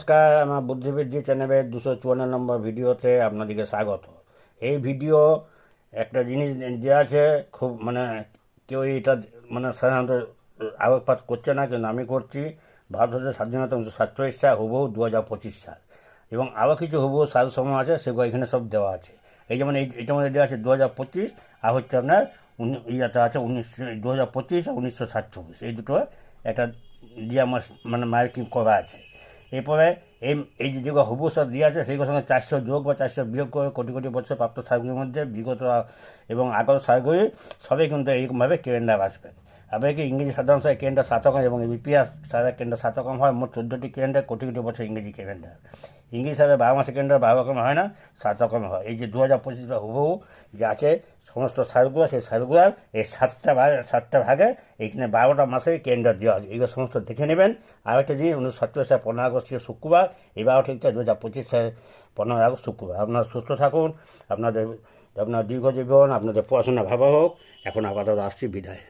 নমস্কার, আমার বুদ্ধিবৃদ্ধি চ্যানেলের 254 নম্বর ভিডিওতে আপনাদেরকে স্বাগত। এই ভিডিও একটা জিনিস যে আছে খুব কেউ এটা সাধারণত আলোকপাত করছে না, কিন্তু আমি করছি। ভারতের স্বাধীনতা 1947 সাল হুবহু 2025 সাল, এবং আরও কিছু হুবহু সাল সময় আছে, সেগুলো এখানে সব দেওয়া আছে। এই যেমন এটার মধ্যে দেওয়া আছে 2025, আর হচ্ছে আপনার ইয়াটা আছে 2025 আর 1947, এই দুটো একটা দিয়ে আমার মার্কিং করা আছে। এরপরে এই এই যে যেগুলো হুবহু সব দিয়ে আছে, সেগুলোর সঙ্গে 400 যোগ বা 400 বিয়োগ করে কোটি কোটি বছর প্রাপ্ত সালগুলির মধ্যে বিগত এবং আগত সালগুলি সবই কিন্তু এইরকমভাবে ক্যালেন্ডার আসবে। আবার কি ইংরেজি সাধারণ সালে ক্যালেন্ডার 7 রকম, এবং ইতিহাস সালে ক্যালেন্ডার 7 রকম হয়। মোট 14টি ক্যালেন্ডার, কোটি কোটি বছর ইংরেজি ক্যালেন্ডার। ইংরেজি সালে 12 মাসের ক্যালেন্ডার 12 রকম হয় না, 7 রকম হয়। এই যে 2025 বা হুবহু যে আছে সমস্ত সালগুলো, সেই সালগুলোর এই 7টা ভাগে এইখানে 12টা মাসের ক্যালেন্ডার দেওয়া আছে। এইগুলো সমস্ত দেখে নেবেন। আর একটা জিনিস, 1947 সালে 15 আগস্ট ছিল শুক্রবার, এবারও ঠিক 2025 সালে 15 আগস্ট শুক্রবার। আপনারা সুস্থ থাকুন, আপনার দীর্ঘ জীবন, আপনাদের পড়াশোনা ভালো হোক। এখন আপাতত আসছি, বিদায়।